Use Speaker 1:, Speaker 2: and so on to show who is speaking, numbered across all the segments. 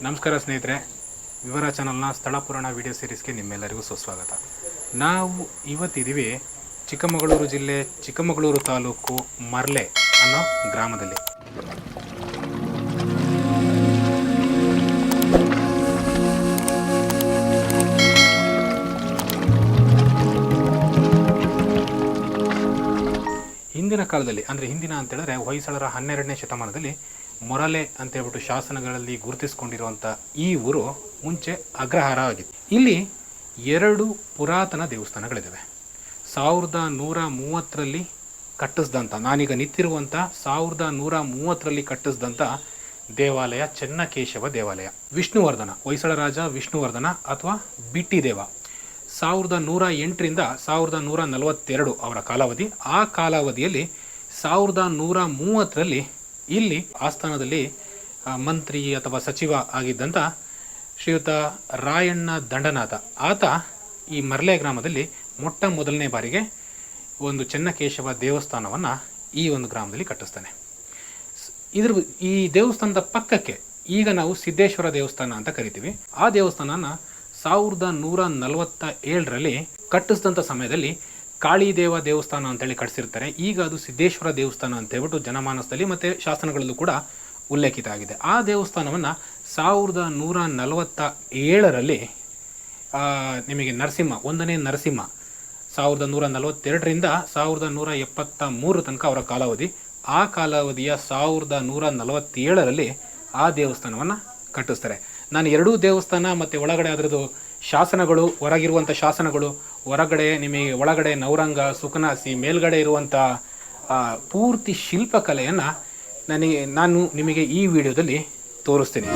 Speaker 1: ನಮಸ್ಕಾರ ಸ್ನೇಹಿತರೆ, ವಿವರ ಚಾನಲ್ನ ಸ್ಥಳ ಪುರಾಣ ವಿಡಿಯೋ ಸೀರೀಸ್ಗೆ ನಿಮ್ಮೆಲ್ಲರಿಗೂ ಸುಸ್ವಾಗತ. ನಾವು ಇವತ್ತಿದ್ದೀವಿ ಚಿಕ್ಕಮಗಳೂರು ಜಿಲ್ಲೆ ಚಿಕ್ಕಮಗಳೂರು ತಾಲೂಕು ಮರ್ಲೆ ಅನ್ನೋ ಗ್ರಾಮದಲ್ಲಿ. ಹಿಂದಿನ ಕಾಲದಲ್ಲಿ ಅಂದರೆ ಹಿಂದಿನ ಅಂತೇಳಿದ್ರೆ ಹೊಯ್ಸಳರ 12ನೇ ಶತಮಾನದಲ್ಲಿ ಮೊರಲೆ ಅಂತ ಹೇಳ್ಬಿಟ್ಟು ಶಾಸನಗಳಲ್ಲಿ ಗುರುತಿಸಿಕೊಂಡಿರುವಂಥ ಈ ಊರು ಮುಂಚೆ ಅಗ್ರಹಾರ ಆಗಿತ್ತು. ಇಲ್ಲಿ 2 ಪುರಾತನ ದೇವಸ್ಥಾನಗಳಿದ್ದಾವೆ. 1130ರಲ್ಲಿ ಕಟ್ಟಿಸಿದಂಥ, ನಾನೀಗ ನಿಂತಿರುವಂಥ 1130ರಲ್ಲಿ ಕಟ್ಟಿಸಿದಂಥ ದೇವಾಲಯ ಚೆನ್ನಕೇಶವ ದೇವಾಲಯ. ವಿಷ್ಣುವರ್ಧನ, ಹೊಯ್ಸಳ ರಾಜ ವಿಷ್ಣುವರ್ಧನ ಅಥವಾ ಬಿಟ್ಟಿ ದೇವ 1108ರಿಂದ 1142 ಅವರ ಕಾಲಾವಧಿ. ಆ ಕಾಲಾವಧಿಯಲ್ಲಿ 1130ರಲ್ಲಿ ಇಲ್ಲಿ ಆಸ್ಥಾನದಲ್ಲಿ ಮಂತ್ರಿ ಅಥವಾ ಸಚಿವ ಆಗಿದ್ದಂಥ ಶ್ರೀಯುತ ರಾಯಣ್ಣ ದಂಡನಾಥ ಆತ ಈ ಮರ್ಲೆ ಗ್ರಾಮದಲ್ಲಿ ಮೊದಲನೇ ಬಾರಿಗೆ ಒಂದು ಚೆನ್ನಕೇಶವ ದೇವಸ್ಥಾನವನ್ನು ಈ ಒಂದು ಗ್ರಾಮದಲ್ಲಿ ಕಟ್ಟಿಸ್ತಾನೆ. ಈ ದೇವಸ್ಥಾನದ ಪಕ್ಕಕ್ಕೆ ಈಗ ನಾವು ಸಿದ್ದೇಶ್ವರ ದೇವಸ್ಥಾನ ಅಂತ ಕರಿತೀವಿ. ಆ ದೇವಸ್ಥಾನನ 1147ರಲ್ಲಿ ಕಟ್ಟಿಸಿದಂಥ ಸಮಯದಲ್ಲಿ ಕಾಳಿದೇವ ದೇವಸ್ಥಾನ ಅಂತೇಳಿ ಕಟ್ಟಿಸಿರ್ತಾರೆ. ಈಗ ಅದು ಸಿದ್ದೇಶ್ವರ ದೇವಸ್ಥಾನ ಅಂತ ಹೇಳ್ಬಿಟ್ಟು ಜನಮಾನಸದಲ್ಲಿ ಮತ್ತು ಶಾಸನಗಳಲ್ಲೂ ಕೂಡ ಉಲ್ಲೇಖಿತ ಆಗಿದೆ. ಆ ದೇವಸ್ಥಾನವನ್ನು 1147ರಲ್ಲಿ ನಿಮಗೆ ನರಸಿಂಹ, 1ನೇ ನರಸಿಂಹ 1142ರಿಂದ 1173 ತನಕ ಅವರ ಕಾಲಾವಧಿ. ಆ ಕಾಲಾವಧಿಯ 1147ರಲ್ಲಿ ಆ ದೇವಸ್ಥಾನವನ್ನು ಕಟ್ಟಿಸ್ತಾರೆ. ನಾನು 2 ದೇವಸ್ಥಾನ ಮತ್ತು ಒಳಗಡೆ ಅದರದ್ದು ಶಾಸನಗಳು, ಹೊರಗಿರುವಂಥ ಶಾಸನಗಳು, ನಿಮಗೆ ಒಳಗಡೆ ನವರಂಗ, ಸುಕನಾಸಿ, ಮೇಲ್ಗಡೆ ಇರುವಂಥ ಪೂರ್ತಿ ಶಿಲ್ಪಕಲೆಯನ್ನು ನಾನು ನಿಮಗೆ ಈ ವಿಡಿಯೋದಲ್ಲಿ ತೋರಿಸ್ತೀನಿ.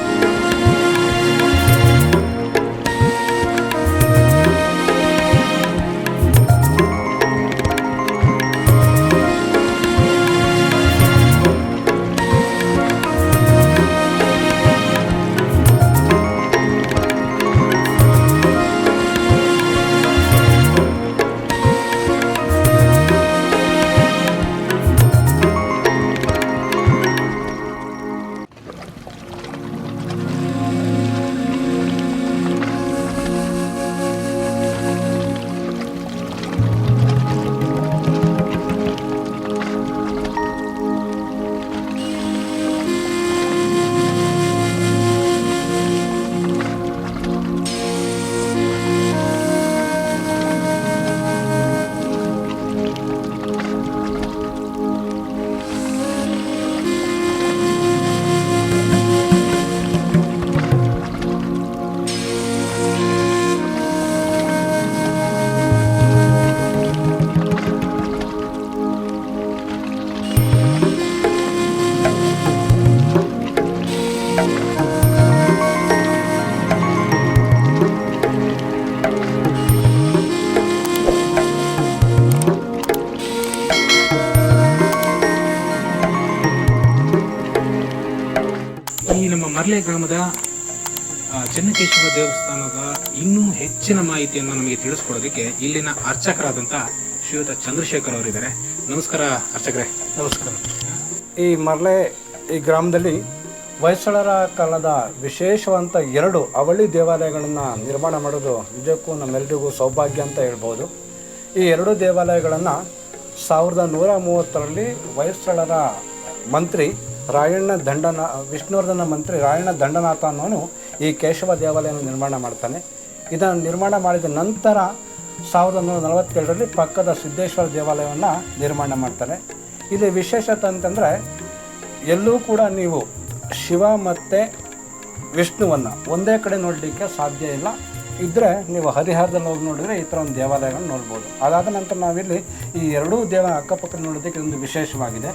Speaker 1: ಮರ್ಲೆ ಗ್ರಾಮದ ಚೆನ್ನಕೇಶವ ದೇವಸ್ಥಾನದ ಇನ್ನೂ ಹೆಚ್ಚಿನ ಮಾಹಿತಿಯನ್ನು ನಮಗೆ ತಿಳಿಸ್ಕೊಡೋದಕ್ಕೆ ಇಲ್ಲಿನ ಅರ್ಚಕರಾದಂಥ ಶ್ರೀಯುತ ಚಂದ್ರಶೇಖರ್ ಅವರಿದ್ದಾರೆ. ನಮಸ್ಕಾರ ಅರ್ಚಕರೇ.
Speaker 2: ನಮಸ್ಕಾರ. ಈ ಮರ್ಲೆ ಈ ಗ್ರಾಮದಲ್ಲಿ ಹೊಯ್ಸಳರ ಕಾಲದ ವಿಶೇಷವಂತ 2 ಅವಳಿ ದೇವಾಲಯಗಳನ್ನು ನಿರ್ಮಾಣ ಮಾಡೋದು ನಿಜಕ್ಕೂ ನಮ್ಮೆಲ್ಲರಿಗೂ ಸೌಭಾಗ್ಯ ಅಂತ ಹೇಳ್ಬೋದು. ಈ 2 ದೇವಾಲಯಗಳನ್ನು 1130ರಲ್ಲಿ ಹೊಯ್ಸಳರ ಮಂತ್ರಿ ವಿಷ್ಣುವರ್ಧನ ಮಂತ್ರಿ ರಾಯಣ್ಣ ದಂಡನಾಥ ಅನ್ನೋನು ಈ ಕೇಶವ ದೇವಾಲಯನ ನಿರ್ಮಾಣ ಮಾಡ್ತಾನೆ. ಇದನ್ನು ನಿರ್ಮಾಣ ಮಾಡಿದ ನಂತರ 1147ರಲ್ಲಿ ಪಕ್ಕದ ಸಿದ್ದೇಶ್ವರ ದೇವಾಲಯವನ್ನು ನಿರ್ಮಾಣ ಮಾಡ್ತಾರೆ. ಇಲ್ಲಿ ವಿಶೇಷತೆ ಅಂತಂದರೆ ಎಲ್ಲೂ ಕೂಡ ನೀವು ಶಿವ ಮತ್ತು ವಿಷ್ಣುವನ್ನು ಒಂದೇ ಕಡೆ ನೋಡಲಿಕ್ಕೆ ಸಾಧ್ಯ ಇಲ್ಲ. ಇದ್ದರೆ ನೀವು ಹರಿಹರದಲ್ಲಿ ಹೋಗಿ ನೋಡಿದರೆ ಈ ಥರ ಒಂದು ದೇವಾಲಯಗಳನ್ನ ನೋಡ್ಬೋದು. ಅದಾದ ನಂತರ ನಾವಿಲ್ಲಿ ಈ ಎರಡೂ ಅಕ್ಕಪಕ್ಕ ನೋಡೋದಕ್ಕೆ ಒಂದು ವಿಶೇಷವಾಗಿದೆ.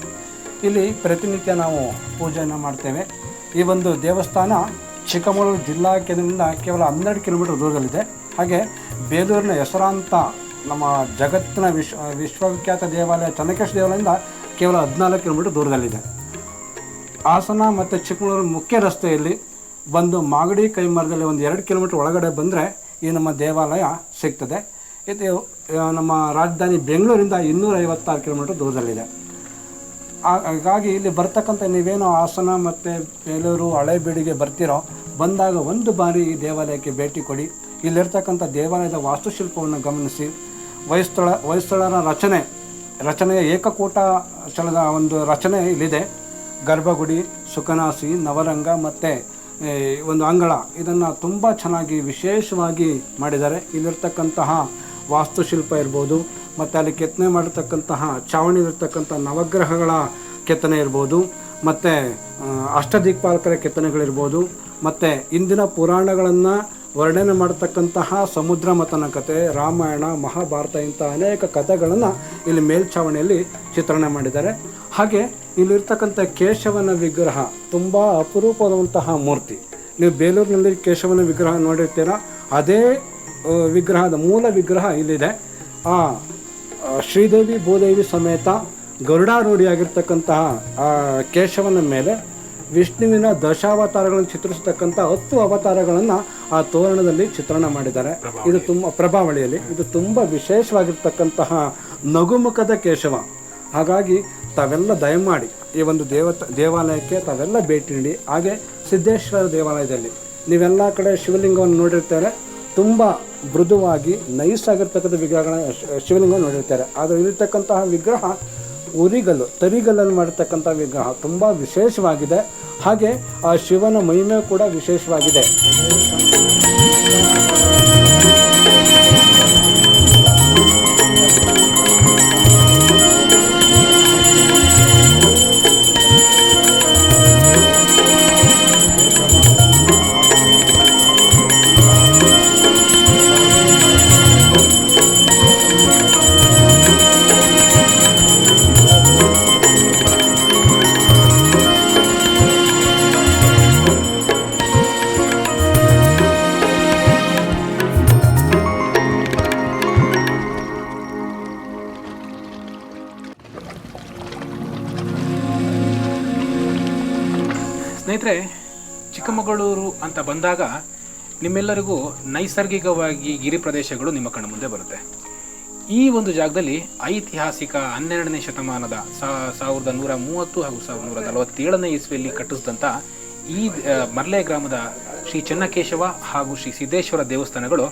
Speaker 2: ಇಲ್ಲಿ ಪ್ರತಿನಿತ್ಯ ನಾವು ಪೂಜೆಯನ್ನು ಮಾಡ್ತೇವೆ. ಈ ಒಂದು ದೇವಸ್ಥಾನ ಚಿಕ್ಕಮಗಳೂರು ಜಿಲ್ಲಾ ಕೇಂದ್ರದಿಂದ ಕೇವಲ 12 ಕಿಲೋಮೀಟರ್ ದೂರದಲ್ಲಿದೆ. ಹಾಗೆ ಬೇಲೂರಿನ ಹೆಸರಾಂತ ನಮ್ಮ ಜಗತ್ತಿನ ವಿಶ್ವವಿಖ್ಯಾತ ದೇವಾಲಯ ಚೆನ್ನಕೇಶವ ದೇವಾಲಯದಿಂದ ಕೇವಲ 14 ಕಿಲೋಮೀಟರ್ ದೂರದಲ್ಲಿದೆ. ಹಾಸನ ಮತ್ತು ಚಿಕ್ಕಮಗಳೂರು ಮುಖ್ಯ ರಸ್ತೆಯಲ್ಲಿ ಬಂದು ಮಾಗಡಿ ಕೈಮರದಲ್ಲಿ ಒಂದು 2 ಕಿಲೋಮೀಟರ್ ಒಳಗಡೆ ಬಂದರೆ ಈ ನಮ್ಮ ದೇವಾಲಯ ಸಿಗ್ತದೆ. ಇದು ನಮ್ಮ ರಾಜಧಾನಿ ಬೆಂಗಳೂರಿಂದ 256 ಕಿಲೋಮೀಟರ್ ದೂರದಲ್ಲಿದೆ. ಹಾಗಾಗಿ ಇಲ್ಲಿ ಬರ್ತಕ್ಕಂಥ ನೀವೇನು ಹಾಸನ ಮತ್ತು ಬೇಲೂರು ಹಳೇಬೀಡಿಗೆ ಬರ್ತಿರೋ, ಬಂದಾಗ ಒಂದು ಬಾರಿ ಈ ದೇವಾಲಯಕ್ಕೆ ಭೇಟಿ ಕೊಡಿ. ಇಲ್ಲಿರ್ತಕ್ಕಂಥ ದೇವಾಲಯದ ವಾಸ್ತುಶಿಲ್ಪವನ್ನು ಗಮನಿಸಿ. ಹೊಯ್ಸಳರ ರಚನೆಯ ಏಕಕೂಟ ಚಲದ ಒಂದು ರಚನೆ ಇಲ್ಲಿದೆ. ಗರ್ಭಗುಡಿ, ಸುಖನಾಸಿ, ನವರಂಗ ಮತ್ತು ಒಂದು ಅಂಗಳ, ಇದನ್ನು ತುಂಬ ಚೆನ್ನಾಗಿ ವಿಶೇಷವಾಗಿ ಮಾಡಿದ್ದಾರೆ. ಇಲ್ಲಿರ್ತಕ್ಕಂತಹ ವಾಸ್ತುಶಿಲ್ಪ ಇರ್ಬೋದು, ಮತ್ತು ಅಲ್ಲಿ ಕೆತ್ತನೆ ಮಾಡಿರ್ತಕ್ಕಂತಹ ಚಾವಣಿಲಿರ್ತಕ್ಕಂಥ ನವಗ್ರಹಗಳ ಕೆತ್ತನೆ ಇರ್ಬೋದು, ಮತ್ತು ಅಷ್ಟದಿಕ್ಪಾಲಕರ ಕೆತ್ತನೆಗಳಿರ್ಬೋದು, ಮತ್ತು ಇಂದಿನ ಪುರಾಣಗಳನ್ನು ವರ್ಣನೆ ಮಾಡತಕ್ಕಂತಹ ಸಮುದ್ರ ಮಥನ ಕಥೆ, ರಾಮಾಯಣ, ಮಹಾಭಾರತ ಇಂಥ ಅನೇಕ ಕಥೆಗಳನ್ನು ಇಲ್ಲಿ ಮೇಲ್ಛಾವಣಿಯಲ್ಲಿ ಚಿತ್ರಣೆ ಮಾಡಿದ್ದಾರೆ. ಹಾಗೆ ಇಲ್ಲಿರ್ತಕ್ಕಂಥ ಕೇಶವನ ವಿಗ್ರಹ ತುಂಬ ಅಪರೂಪವಾದಂತಹ ಮೂರ್ತಿ. ನೀವು ಬೇಲೂರಿನಲ್ಲಿ ಕೇಶವನ ವಿಗ್ರಹ ನೋಡಿರ್ತೀರ, ಅದೇ ವಿಗ್ರಹದ ಮೂಲ ವಿಗ್ರಹ ಇಲ್ಲಿದೆ. ಶ್ರೀದೇವಿ ಭೂದೇವಿ ಸಮೇತ ಗರುಡಾರೂಢಿಯಾಗಿರ್ತಕ್ಕಂತಹ ಕೇಶವನ ಮೇಲೆ ವಿಷ್ಣುವಿನ ದಶಾವತಾರಗಳನ್ನು ಚಿತ್ರಿಸತಕ್ಕಂಥ 10 ಅವತಾರಗಳನ್ನು ಆ ತೋರಣದಲ್ಲಿ ಚಿತ್ರಣ ಮಾಡಿದ್ದಾರೆ. ಇದು ತುಂಬ ಪ್ರಭಾವಳಿಯಲ್ಲಿ ಇದು ತುಂಬ ವಿಶೇಷವಾಗಿರ್ತಕ್ಕಂತಹ ನಗುಮುಖದ ಕೇಶವ. ಹಾಗಾಗಿ ತಾವೆಲ್ಲ ದಯಮಾಡಿ ಈ ಒಂದು ದೇವಾಲಯಕ್ಕೆ ತಾವೆಲ್ಲ ಭೇಟಿ ನೀಡಿ. ಹಾಗೆ ಸಿದ್ದೇಶ್ವರ ದೇವಾಲಯದಲ್ಲಿ ನೀವೆಲ್ಲ ಕಡೆ ಶಿವಲಿಂಗವನ್ನು ನೋಡಿರ್ತಾರೆ, ತುಂಬ ಮೃದುವಾಗಿ ನೈಸಾಗಿರ್ತಕ್ಕಂಥ ವಿಗ್ರಹಗಳನ್ನ ಶಿವಲಿಂಗವನ್ನು ನೋಡಿರ್ತಾರೆ. ಆದರೆ ಇರತಕ್ಕಂತಹ ವಿಗ್ರಹ ತರಿಗಲ್ಲನ್ನು ಮಾಡಿರ್ತಕ್ಕಂಥ ವಿಗ್ರಹ ತುಂಬ ವಿಶೇಷವಾಗಿದೆ. ಹಾಗೆ ಆ ಶಿವನ ಮಹಿಮೆ ಕೂಡ ವಿಶೇಷವಾಗಿದೆ.
Speaker 1: ಸ್ನೇಹಿತರೆ, ಚಿಕ್ಕಮಗಳೂರು ಅಂತ ಬಂದಾಗ ನಿಮ್ಮೆಲ್ಲರಿಗೂ ನೈಸರ್ಗಿಕವಾಗಿ ಗಿರಿ ಪ್ರದೇಶಗಳು ನಿಮ್ಮ ಕಣ್ಣು ಮುಂದೆ ಬರುತ್ತೆ. ಈ ಒಂದು ಜಾಗದಲ್ಲಿ ಐತಿಹಾಸಿಕ 12ನೇ ಶತಮಾನದ 1130 ಹಾಗೂ 1147ನೇ ಇಸ್ವಿಯಲ್ಲಿ ಕಟ್ಟಿಸಿದಂಥ ಈ ಮರ್ಲೆ ಗ್ರಾಮದ ಶ್ರೀ ಚೆನ್ನಕೇಶವ ಹಾಗೂ ಶ್ರೀ ಸಿದ್ದೇಶ್ವರ ದೇವಸ್ಥಾನಗಳು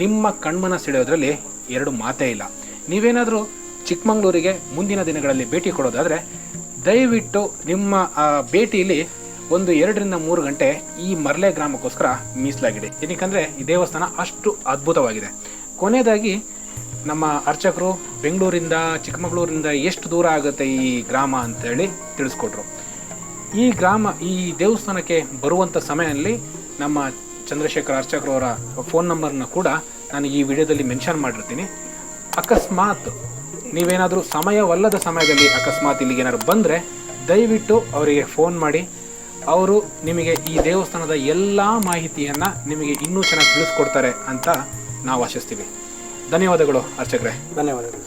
Speaker 1: ನಿಮ್ಮ ಕಣ್ಮನ ಸೆಳೆಯೋದ್ರಲ್ಲಿ 2 ಮಾತೇ ಇಲ್ಲ. ನೀವೇನಾದರೂ ಚಿಕ್ಕಮಗಳೂರಿಗೆ ಮುಂದಿನ ದಿನಗಳಲ್ಲಿ ಭೇಟಿ ಕೊಡೋದಾದರೆ ದಯವಿಟ್ಟು ನಿಮ್ಮ ಭೇಟಿಯಲ್ಲಿ ಒಂದು 2 ರಿಂದ 3 ಗಂಟೆ ಈ ಮರ್ಲೆ ಗ್ರಾಮಕ್ಕೋಸ್ಕರ ಮೀಸಲಾಗಿದೆ. ಏನಕ್ಕಂದರೆ ಈ ದೇವಸ್ಥಾನ ಅಷ್ಟು ಅದ್ಭುತವಾಗಿದೆ. ಕೊನೆಯದಾಗಿ ನಮ್ಮ ಅರ್ಚಕರು ಬೆಂಗಳೂರಿಂದ ಚಿಕ್ಕಮಗಳೂರಿಂದ ಎಷ್ಟು ದೂರ ಆಗುತ್ತೆ ಈ ಗ್ರಾಮ ಅಂತೇಳಿ ತಿಳಿಸ್ಕೊಟ್ರು. ಈ ದೇವಸ್ಥಾನಕ್ಕೆ ಬರುವಂಥ ಸಮಯದಲ್ಲಿ ನಮ್ಮ ಚಂದ್ರಶೇಖರ್ ಅರ್ಚಕರವರ ಫೋನ್ ನಂಬರ್ನ ಕೂಡ ನಾನು ಈ ವಿಡಿಯೋದಲ್ಲಿ ಮೆನ್ಷನ್ ಮಾಡಿರ್ತೀನಿ. ಅಕಸ್ಮಾತ್ ನೀವೇನಾದರೂ ಸಮಯವಲ್ಲದ ಸಮಯದಲ್ಲಿ ಅಕಸ್ಮಾತ್ ಇಲ್ಲಿಗೇನಾದ್ರು ಬಂದರೆ ದಯವಿಟ್ಟು ಅವರಿಗೆ ಫೋನ್ ಮಾಡಿ. ಅವರು ನಿಮಗೆ ಈ ದೇವಸ್ಥಾನದ ಎಲ್ಲ ಮಾಹಿತಿಯನ್ನು ನಿಮಗೆ ಇನ್ನೂ ಚೆನ್ನಾಗಿ ತಿಳಿಸ್ಕೊಡ್ತಾರೆ ಅಂತ ನಾವು ಆಶಿಸ್ತೀವಿ. ಧನ್ಯವಾದಗಳು ಅರ್ಚಕರೇ.
Speaker 2: ಧನ್ಯವಾದಗಳು.